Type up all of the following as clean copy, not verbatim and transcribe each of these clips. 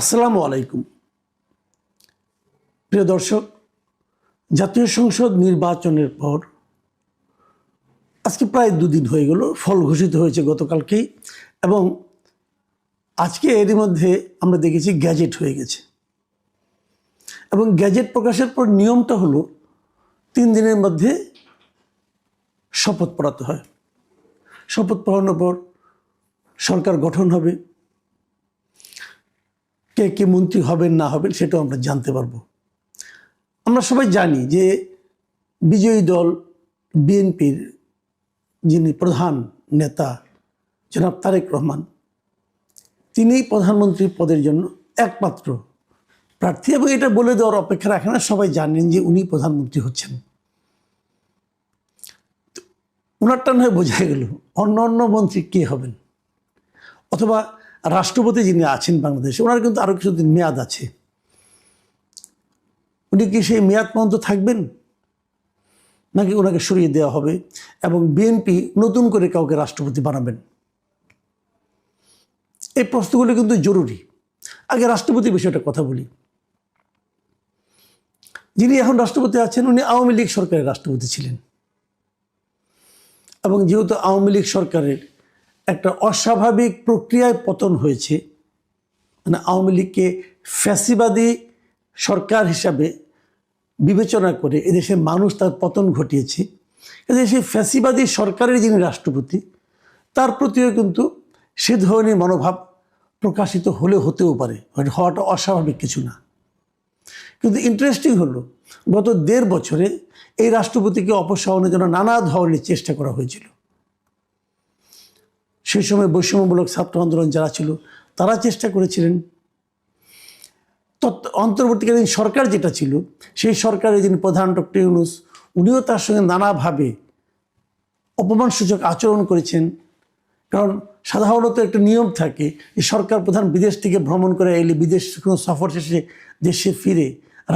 আসসালামু আলাইকুম প্রিয় দর্শক, জাতীয় সংসদ নির্বাচনের পর আজকে প্রায় দুদিন হয়ে গেল। ফল ঘোষিত হয়েছে গতকালকেই, এবং আজকে এরই মধ্যে আমরা দেখেছি গ্যাজেট হয়ে গেছে। এবং গ্যাজেট প্রকাশের পর নিয়মটা হলো 3 দিনের মধ্যে শপথ পড়াতে হয়। শপথ পড়ানোর পর সরকার গঠন হবে, কে কে মন্ত্রী হবেন না হবেন সেটাও আমরা জানতে পারবো। আমরা সবাই জানি যে বিজয়ী দল বিএনপির যিনি প্রধান নেতা জনাব তারেক রহমান, তিনিই প্রধানমন্ত্রী পদের জন্য একমাত্র প্রার্থী, এবং এটা বলে দেওয়ার অপেক্ষা রাখে না, সবাই জানেন যে উনি প্রধানমন্ত্রী হচ্ছেন। ওনারটা নয় বোঝা গেল, অন্য মন্ত্রী কে হবেন, অথবা রাষ্ট্রপতি যিনি আছেন বাংলাদেশে, ওনার কিন্তু আরও কিছুদিন মেয়াদ আছে। উনি কি সেই মেয়াদ পর্যন্ত থাকবেন, নাকি ওনাকে সরিয়ে দেওয়া হবে এবং বিএনপি নতুন করে কাউকে রাষ্ট্রপতি বানাবেন? এই প্রশ্নগুলো কিন্তু জরুরি। আগে রাষ্ট্রপতির বিষয়টা কথা বলি। যিনি এখন রাষ্ট্রপতি আছেন উনি আওয়ামী লীগ সরকারের রাষ্ট্রপতি ছিলেন, এবং যেহেতু আওয়ামী লীগ সরকারের একটা অস্বাভাবিক প্রক্রিয়ায় পতন হয়েছে, মানে আওয়ামী লীগকে ফ্যাসিবাদী সরকার হিসাবে বিবেচনা করে এদেশের মানুষ তার পতন ঘটিয়েছে, সেই ফ্যাসিবাদী সরকারের যিনি রাষ্ট্রপতি তার প্রতিও কিন্তু সে ধরনের মনোভাব প্রকাশিত হতেও পারে, হওয়াটা অস্বাভাবিক কিছু না। কিন্তু ইন্টারেস্টিং হলো, গত 1.5 বছরে এই রাষ্ট্রপতিকে অপসারণের জন্য নানা ধরনের চেষ্টা করা হয়েছিল। সেই সময় বৈষম্যমূলক ছাত্র আন্দোলন যারা ছিল তারা চেষ্টা করেছিলেন। অন্তর্বর্তীকালীন সরকার যেটা ছিল, সেই সরকারের যিনি প্রধান ডক্টর ইউনূস, উনিও তার সঙ্গে নানাভাবে অপমানসূচক আচরণ করেছেন। কারণ সাধারণত একটা নিয়ম থাকে যে সরকার প্রধান বিদেশ থেকে ভ্রমণ করে এলে, বিদেশ কোনো সফর শেষে দেশে ফিরে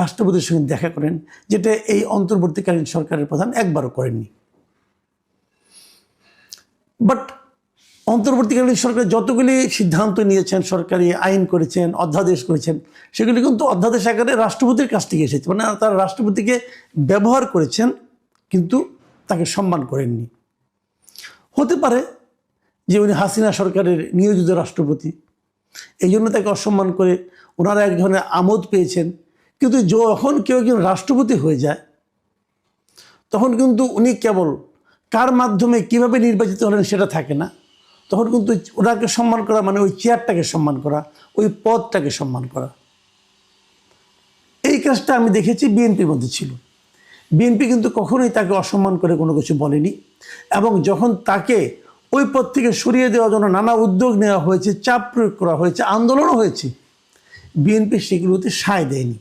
রাষ্ট্রপতির সঙ্গে দেখা করেন, যেটা এই অন্তর্বর্তীকালীন সরকারের প্রধান একবারও করেননি। বাট অন্তর্বর্তীকালীন সরকার যতগুলি সিদ্ধান্ত নিয়েছেন, সরকারি আইন করেছেন, অধ্যাদেশ করেছেন, সেগুলি কিন্তু অধ্যাদেশ আকারে রাষ্ট্রপতির কাছ থেকে এসেছে। মানে তারা রাষ্ট্রপতিকে ব্যবহার করেছেন, কিন্তু তাকে সম্মান করেননি। হতে পারে যে উনি হাসিনা সরকারের নিয়োজিত রাষ্ট্রপতি, এই জন্য তাকে অসম্মান করে ওনারা এক ধরনের আমোদ পেয়েছেন। কিন্তু যখন কেউ একজন রাষ্ট্রপতি হয়ে যায়, তখন কিন্তু উনি কেবল কার মাধ্যমে কিভাবে নির্বাচিত হলেন সেটা থাকে না। তখন কিন্তু ওনাকে সম্মান করা মানে ওই চেয়ারটাকে সম্মান করা, ওই পদটাকে সম্মান করা। এই কাজটা আমি দেখেছি বিএনপির মধ্যে ছিল। বিএনপি কিন্তু কখনোই তাকে অসম্মান করে কোনো কিছু বলেনি, এবং যখন তাকে ওই পদ থেকে সরিয়ে দেওয়ার জন্য নানা উদ্যোগ নেওয়া হয়েছে, চাপ প্রয়োগ করা হয়েছে, আন্দোলনও হয়েছে, বিএনপি সেগুলোতে সায় দেয়নি।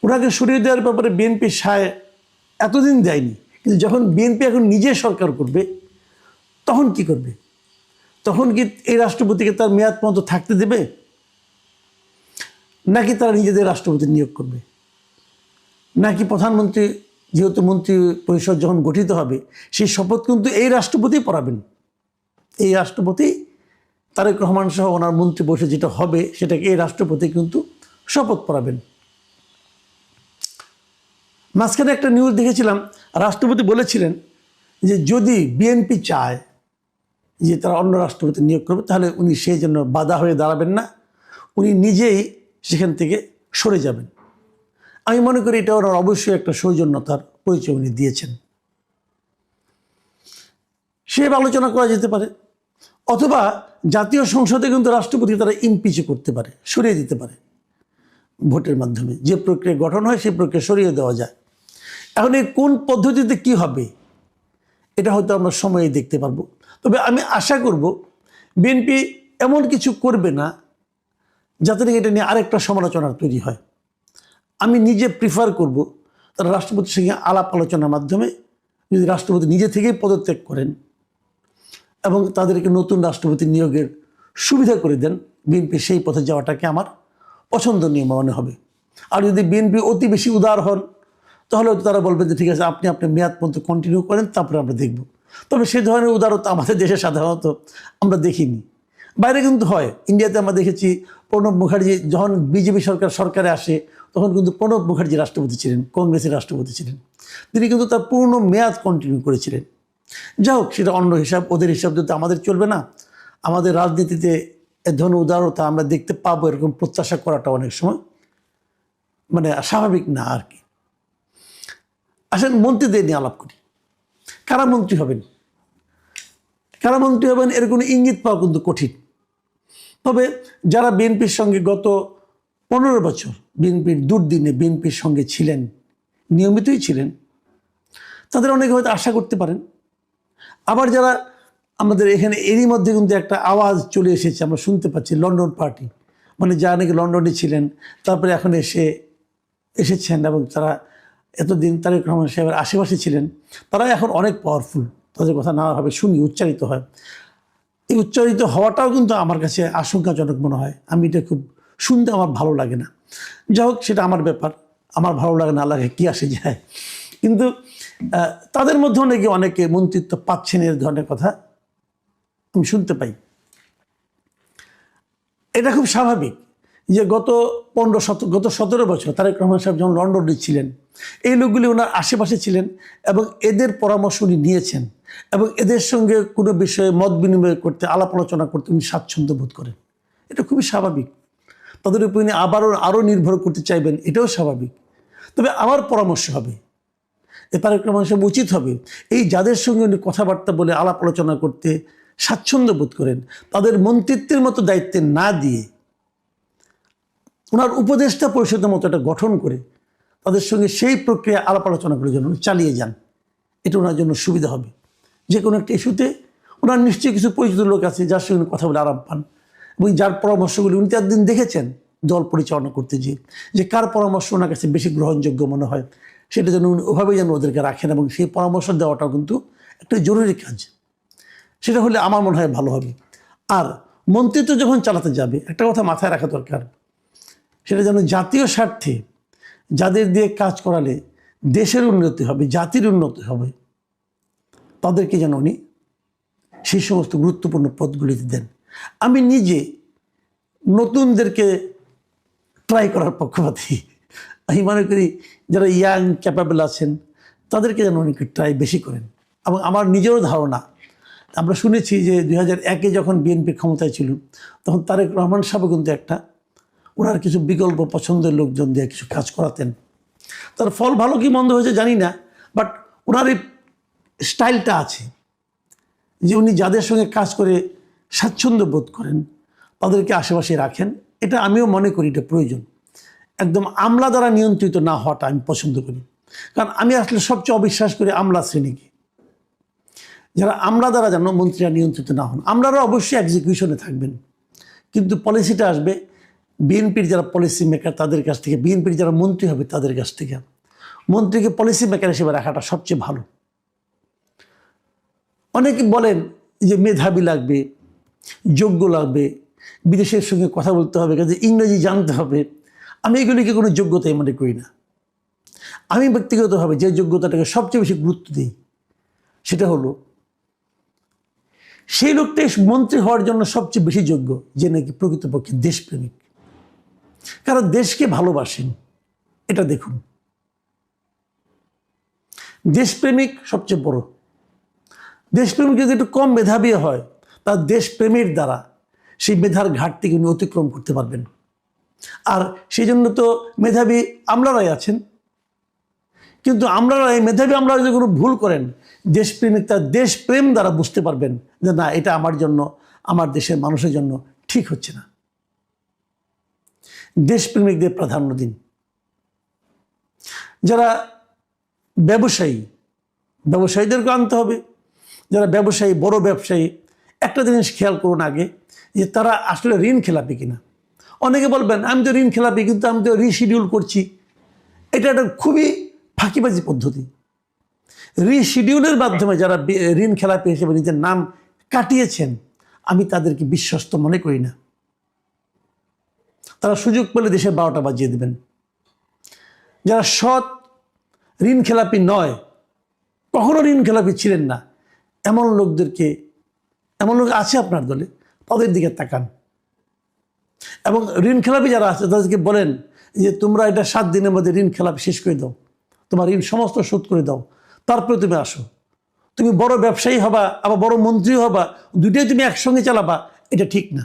ওনাকে সরিয়ে দেওয়ার ব্যাপারে বিএনপি সায় এতদিন দেয়নি। কিন্তু যখন বিএনপি এখন নিজে সরকার করবে, তখন কি করবে? তখন কি এই রাষ্ট্রপতিকে তার মেয়াদ পর্যন্ত থাকতে দেবে, নাকি তারা নিজেদের রাষ্ট্রপতি নিয়োগ করবে? নাকি প্রধানমন্ত্রী, যেহেতু মন্ত্রী পরিষদ যখন গঠিত হবে, সেই শপথ কিন্তু এই রাষ্ট্রপতি পড়াবেন। এই রাষ্ট্রপতি তারেক রহমান সহ ওনার মন্ত্রী পরিষদ যেটা হবে, সেটাকে এই রাষ্ট্রপতি কিন্তু শপথ পড়াবেন। মাঝখানে একটা নিউজ দেখেছিলাম, রাষ্ট্রপতি বলেছিলেন যে যদি বিএনপি চায় যে তারা অন্য রাষ্ট্রপতি নিয়োগ করবে, তাহলে উনি সেই জন্য বাধা হয়ে দাঁড়াবেন না, উনি নিজেই সেখান থেকে সরে যাবেন। আমি মনে করি এটা ওনার অবশ্যই একটা সৌজন্যতার পরিচয় উনি দিয়েছেন। সে আলোচনা করা যেতে পারে, অথবা জাতীয় সংসদে কিন্তু রাষ্ট্রপতি তারা ইমপিচ করতে পারে, সরিয়ে দিতে পারে ভোটের মাধ্যমে। যে প্রক্রিয়া গঠন হয় সেই প্রক্রিয়া সরিয়ে দেওয়া যায়। এখন এই কোন পদ্ধতিতে কি হবে এটা হয়তো আমরা সময়ে দেখতে পারবো। তবে আমি আশা করব বিএনপি এমন কিছু করবে না যাতে এটা নিয়ে আরেকটা সমালোচনা তৈরি হয়। আমি নিজে প্রিফার করব তারা রাষ্ট্রপতির সঙ্গে আলাপ আলোচনার মাধ্যমে যদি রাষ্ট্রপতি নিজে থেকেই পদত্যাগ করেন এবং তাদেরকে নতুন রাষ্ট্রপতি নিয়োগের সুবিধা করে দেন, বিএনপি সেই পথে যাওয়াটাকে আমার পছন্দনীয় মনে হবে। আর যদি বিএনপি অতি বেশি উদার হন, তাহলে তারা বলবেন যে ঠিক আছে, আপনি আপনার মেয়াদ পর্যন্ত কন্টিনিউ করেন, তারপরে আমরা দেখব। তবে সে ধরনের উদারতা আমাদের দেশে সাধারণত আমরা দেখিনি। বাইরে কিন্তু হয়। ইন্ডিয়াতে আমরা দেখেছি প্রণব মুখার্জি যখন বিজেপি সরকারে আসে, তখন কিন্তু প্রণব মুখার্জি রাষ্ট্রপতি ছিলেন, কংগ্রেসের রাষ্ট্রপতি ছিলেন। তিনি কিন্তু তার পূর্ণ মেয়াদ কন্টিনিউ করেছিলেন। যাই হোক, সেটা অন্য হিসাব, ওদের হিসাব তো আমাদের চলবে না। আমাদের রাজনীতিতে এ ধরনের উদারতা আমরা দেখতে পাবো, এরকম প্রত্যাশা করাটা অনেক সময় মানে স্বাভাবিক না আর কি। আসেন মন্ত্রীদের নিয়ে আলাপ করি। কারা মন্ত্রী হবেন, কারা মন্ত্রী হবেন এর কোনো ইঙ্গিত পাওয়া কিন্তু কঠিন। তবে যারা বিএনপির সঙ্গে গত 15 বছর বিএনপির দুর্দিনে বিএনপির সঙ্গে ছিলেন, নিয়মিতই ছিলেন, তাদের অনেকে হয়তো আশা করতে পারেন। আবার যারা আমাদের এখানে এরই মধ্যে কিন্তু একটা আওয়াজ চলে এসেছে, আমরা শুনতে পাচ্ছি লন্ডন পার্টি, মানে যারা নাকি লন্ডনে ছিলেন তারপরে এখন এসেছেন এবং তারা এতদিন তারেক রহমান সাহেবের আশেপাশে ছিলেন, তারা এখন অনেক পাওয়ারফুল, তাদের কথা নানাভাবে শুনি, উচ্চারিত হয়। এই উচ্চারিত হওয়াটাও কিন্তু আমার কাছে আশঙ্কাজনক মনে হয়। আমি এটা খুব শুনতে আমার ভালো লাগে না। যাই হোক, সেটা আমার ব্যাপার, আমার ভালো লাগে না লাগে কি আসে যায়। কিন্তু তাদের মধ্যে অনেকে মন্ত্রিত্ব পাচ্ছেন, এর ধরনের কথা আমি শুনতে পাই। এটা খুব স্বাভাবিক যে গত 17 বছর তারেক রহমান সাহেব যখন লন্ডনে ছিলেন, এই লোকগুলি ওনার আশেপাশে ছিলেন এবং এদের পরামর্শ উনি নিয়েছেন এবং এদের সঙ্গে কোনো বিষয়ে মত বিনিময় করতে, আলাপ আলোচনা করতে উনি স্বাচ্ছন্দ্য বোধ করেন। এটা খুবই স্বাভাবিক। তাদের উপর উনি আরও নির্ভর করতে চাইবেন, এটাও স্বাভাবিক। তবে আমার পরামর্শ হবে, তারেক রহমান সাহেব উচিত হবে এই যাদের সঙ্গে উনি কথাবার্তা বলে আলাপ আলোচনা করতে স্বাচ্ছন্দ্য বোধ করেন, তাদের মন্ত্রিত্বের মতো দায়িত্বে না দিয়ে ওনার উপদেষ্টা পরিষদের মতো একটা গঠন করে তাদের সঙ্গে সেই প্রক্রিয়া আলাপ আলোচনা করে যেন চালিয়ে যান। এটা ওনার জন্য সুবিধা হবে। যে কোনো একটা ইস্যুতে ওনার নিশ্চয়ই কিছু পরিচিত লোক আছে যার সঙ্গে কথা বলে আরাম পান, এবং যার পরামর্শগুলি উনি তো একদিন দেখেছেন দল পরিচালনা করতে গিয়ে, যে কার পরামর্শ ওনার কাছে বেশি গ্রহণযোগ্য মনে হয়, সেটা যেন উনি ওভাবেই যেন ওদেরকে রাখেন, এবং সেই পরামর্শ দেওয়াটাও কিন্তু একটা জরুরি কাজ। সেটা হলে আমার মনে হয় ভালো হবে। আর মন্ত্রিত্ব যখন চালাতে যাবে, একটা কথা মাথায় রাখা দরকার, সেটা যেন জাতীয় স্বার্থে যাদের দিয়ে কাজ করালে দেশের উন্নতি হবে, জাতির উন্নতি হবে, তাদেরকে যেন উনি সেই সমস্ত গুরুত্বপূর্ণ পদগুলিতে দেন। আমি নিজে নতুনদেরকে ট্রাই করার পক্ষপাতী। আমি মনে করি যারা ইয়াং ক্যাপাবল আছেন তাদেরকে যেন উনি ট্রাই বেশি করেন। এবং আমার নিজেরও ধারণা, আমরা শুনেছি যে 2001-এ যখন বিএনপি ক্ষমতায় ছিল, তখন তারেক রহমান সাহেব কিন্তু ওনার কিছু বিকল্প পছন্দের লোকজন দিয়ে কিছু কাজ করাতেন। তার ফল ভালো কি মন্দ হয়েছে জানি না, বাট ওনার এই স্টাইলটা আছে যে উনি যাদের সঙ্গে কাজ করে স্বাচ্ছন্দ্য বোধ করেন তাদেরকে আশেপাশে রাখেন। এটা আমিও মনে করি এটা প্রয়োজন। একদম আমলা দ্বারা নিয়ন্ত্রিত না হওয়াটা আমি পছন্দ করি। কারণ আমি আসলে সবচেয়ে অবিশ্বাস করি আমলা শ্রেণীকে, যারা আমলা দ্বারা যেন মন্ত্রীরা নিয়ন্ত্রিত না হন। আমলারা অবশ্যই এক্সিকিউশনে থাকবেন, কিন্তু পলিসিটা আসবে বিএনপির যারা পলিসি মেকার তাদের কাছ থেকে, বিএনপির যারা মন্ত্রী হবে তাদের কাছ থেকে। মন্ত্রীকে পলিসি মেকার হিসেবে রাখাটা সবচেয়ে ভালো। অনেকে বলেন যে মেধাবী লাগবে, যোগ্য লাগবে, বিদেশের সঙ্গে কথা বলতে হবে, কাজে ইংরেজি জানতে হবে। আমি এগুলিকে কোনো যোগ্যতাই মনে করি না। আমি ব্যক্তিগতভাবে যে যোগ্যতাটাকে সবচেয়ে বেশি গুরুত্ব দিই, সেটা হলো সেই লোকটাই মন্ত্রী হওয়ার জন্য সবচেয়ে বেশি যোগ্য যে নাকি প্রকৃতপক্ষে দেশপ্রেমিক, কারণ দেশকে ভালোবাসেন। এটা দেখুন, দেশপ্রেমিক সবচেয়ে বড়। দেশপ্রেমিক যদি একটু কম মেধাবী হয়, তার দেশপ্রেমের দ্বারা সেই মেধার ঘাটতিকে উনি অতিক্রম করতে পারবেন। আর সেই জন্য তো মেধাবী আমলারাই আছেন। কিন্তু আমলারাই, মেধাবী আমলারা যদি কোনো ভুল করেন, দেশপ্রেমিক তার দেশপ্রেম দ্বারা বুঝতে পারবেন যে না, এটা আমার জন্য, আমার দেশের মানুষের জন্য ঠিক হচ্ছে না। দেশপ্রেমিকদের প্রাধান্য দিন। যারা ব্যবসায়ীদেরকে আনতে হবে। যারা ব্যবসায়ী, বড় ব্যবসায়ী, একটা জিনিস খেয়াল করুন আগে, যে তারা আসলে ঋণ খেলাপি কিনা। অনেকে বলবেন আমি তো ঋণ খেলাপি, কিন্তু আমি তো রিশিডিউল করছি। এটা একটা খুবই ফাঁকিবাজি পদ্ধতি। রিশিডিউলের মাধ্যমে যারা ঋণ খেলাপি হিসেবে নিজের নাম কাটিয়েছেন, আমি তাদেরকে বিশ্বস্ত মনে করি না। তারা সুযোগ পেলে দেশের 12টা বাজিয়ে দেবেন। যারা সৎ ঋণ খেলাপি নয়, কখনো ঋণ খেলাপি ছিলেন না, এমন লোক আছে আপনার দলে, তাদের দিকে তাকান এবং ঋণ খেলাপি যারা আছে তাদেরকে বলেন যে তোমরা এটা 7 দিনের মধ্যে ঋণ খেলাপি শেষ করে দাও, তোমার ঋণ সমস্ত শোধ করে দাও, তারপরে তুমি আসো। তুমি বড় ব্যবসায়ী হবা, আবার বড় মন্ত্রী হবা, দুটোই তুমি একসঙ্গে চালাবা, এটা ঠিক না।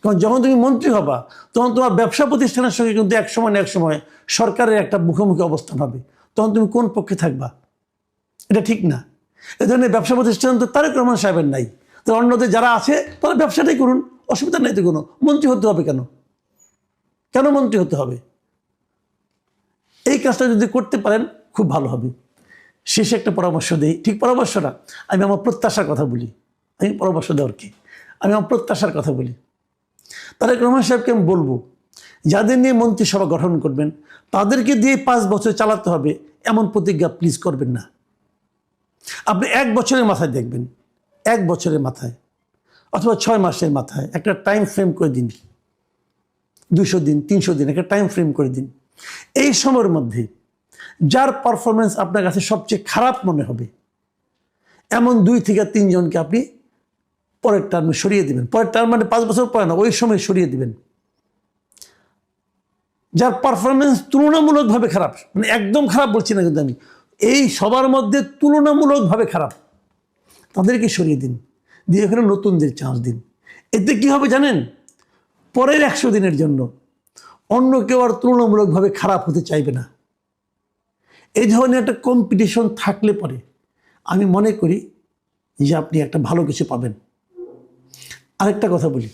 কারণ যখন তুমি মন্ত্রী হবা তখন তোমার ব্যবসা প্রতিষ্ঠানের সঙ্গে কিন্তু এক সময় না এক সময় সরকারের একটা মুখোমুখি অবস্থান হবে, তখন তুমি কোন পক্ষে থাকবা? এটা ঠিক না। এ ধরনের ব্যবসা প্রতিষ্ঠান তো তারেক রহমান সাহেবের নাই, তো অন্যদের যারা আছে তারা ব্যবসাটাই করুন, অসুবিধা নাই তো কোনো। মন্ত্রী হতে হবে কেন? কেন মন্ত্রী হতে হবে? এই কাজটা যদি করতে পারেন খুব ভালো হবে। শেষে একটা পরামর্শ দিই, ঠিক পরামর্শ না, আমি আমার প্রত্যাশার কথা বলি। আমি পরামর্শ দেওয়ার কি, আমি আমার প্রত্যাশার কথা বলি। তারেক রহমান সাহেবকে আমি বলবো, যাদের নিয়ে মন্ত্রিসভা গঠন করবেন তাদেরকে দিয়ে 5 বছর চালাতে হবে এমন প্রতিজ্ঞা প্লিজ করবেন না। আপনি 1 বছরের মাথায় দেখবেন, 1 বছরের মাথায় অথবা 6 মাসের মাথায় একটা টাইম ফ্রেম করে দিন, 200 দিন 300 দিন একটা টাইম ফ্রেম করে দিন। এই সময়ের মধ্যে যার পারফরমেন্স আপনার কাছে সবচেয়ে খারাপ মনে হবে এমন 2 থেকে 3 জনকে আপনি পরের টার্মে সরিয়ে দিবেন। পরের টার্ম মানে 5 বছর পরে না, ওই সময় সরিয়ে দিবেন। যার পারফরমেন্স তুলনামূলকভাবে খারাপ, মানে একদম খারাপ বলছি না কিন্তু আমি, এই সবার মধ্যে তুলনামূলকভাবে খারাপ, তাদেরকে সরিয়ে দিন, দিয়ে এখানে নতুনদের চান্স দিন। এতে কি হবে জানেন? পরের 100 দিনের জন্য অন্য কেউ আর তুলনামূলকভাবে খারাপ হতে চাইবে না। এই ধরনের একটা কম্পিটিশন থাকলে পরে আমি মনে করি যে আপনি একটা ভালো কিছু পাবেন। আরেকটা কথা বলি,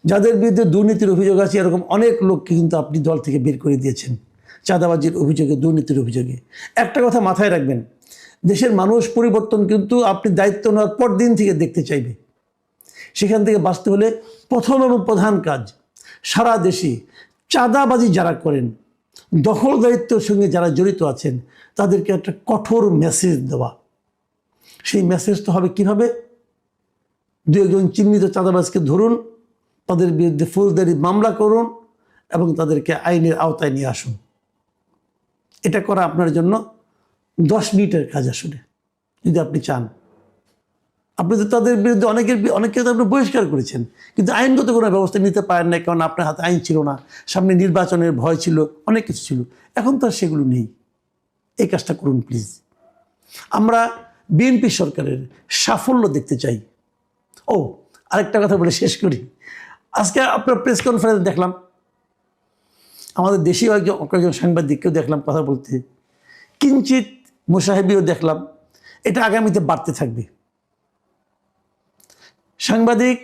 যাদের বিরুদ্ধে দুর্নীতির অভিযোগ আছে এরকম অনেক লোককে কিন্তু আপনি দল থেকে বের করে দিয়েছেন, চাঁদাবাজির অভিযোগে, দুর্নীতির অভিযোগে। একটা কথা মাথায় রাখবেন, দেশের মানুষ পরিবর্তন কিন্তু আপনি দায়িত্ব নেওয়ার পর দিন থেকে দেখতে চাইবে। সেখান থেকে বাঁচতে হলে প্রথম এবং প্রধান কাজ, সারা দেশে চাঁদাবাজি যারা করেন, দখলদারিত্বের সঙ্গে যারা জড়িত আছেন তাদেরকে একটা কঠোর মেসেজ দেওয়া। সেই মেসেজটা হবে কীভাবে? 2-1 জন চিহ্নিত চাঁদাবাজকে ধরুন, তাদের বিরুদ্ধে ফৌজদারি মামলা করুন এবং তাদেরকে আইনের আওতায় নিয়ে আসুন। এটা করা আপনার জন্য 10 মিনিটের কাজ আসলে, যদি আপনি চান। আপনি তো তাদের বিরুদ্ধে অনেককে তো আপনি বহিষ্কার করেছেন, কিন্তু আইনগত কোনো ব্যবস্থা নিতে পারেন না, কারণ আপনার হাতে আইন ছিল না, সামনে নির্বাচনের ভয় ছিল, অনেক কিছু ছিল। এখন তো আর সেগুলো নেই। এই কাজটা করুন প্লিজ। আমরা বিএনপি সরকারের সাফল্য দেখতে চাই। ও আরেকটা কথা বলে শেষ করি। আজকে আপনার প্রেস কনফারেন্স দেখলাম, আমাদের দেশীয় কয়েকজন সাংবাদিককেও দেখলাম কথা বলতে, কিঞ্চিত মোসাহেবিও দেখলাম। এটা আগামীতে বাড়তে থাকবে। সাংবাদিক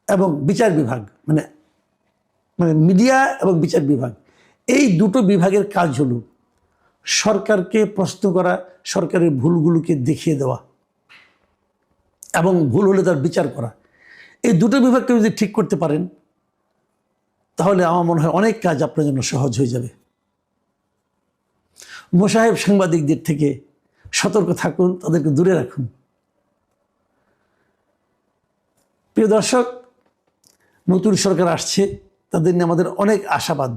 এবং বিচার বিভাগ, মানে মিডিয়া এবং বিচার বিভাগ, এই দুটো বিভাগের কাজ হলো সরকারকে প্রশ্ন করা, সরকারের ভুলগুলোকে দেখিয়ে দেওয়া এবং ভুল হলে তার বিচার করা। এই দুটো বিভাগকে যদি ঠিক করতে পারেন তাহলে আমার মনে হয় অনেক কাজ আপনার জন্য সহজ হয়ে যাবে। মোসাহেব সাংবাদিকদের থেকে সতর্ক থাকুন, তাদেরকে দূরে রাখুন। প্রিয় দর্শক, নতুন সরকার আসছে, তাদের নিয়ে আমাদের অনেক আশাবাদ,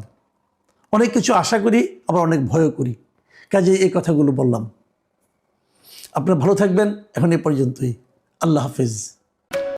অনেক কিছু আশা করি, আবার অনেক ভয়ও করি। কাজে এই কথাগুলো বললাম। আপনারা ভালো থাকবেন। এখন এ পর্যন্তই। আল্লাহ হাফেজ।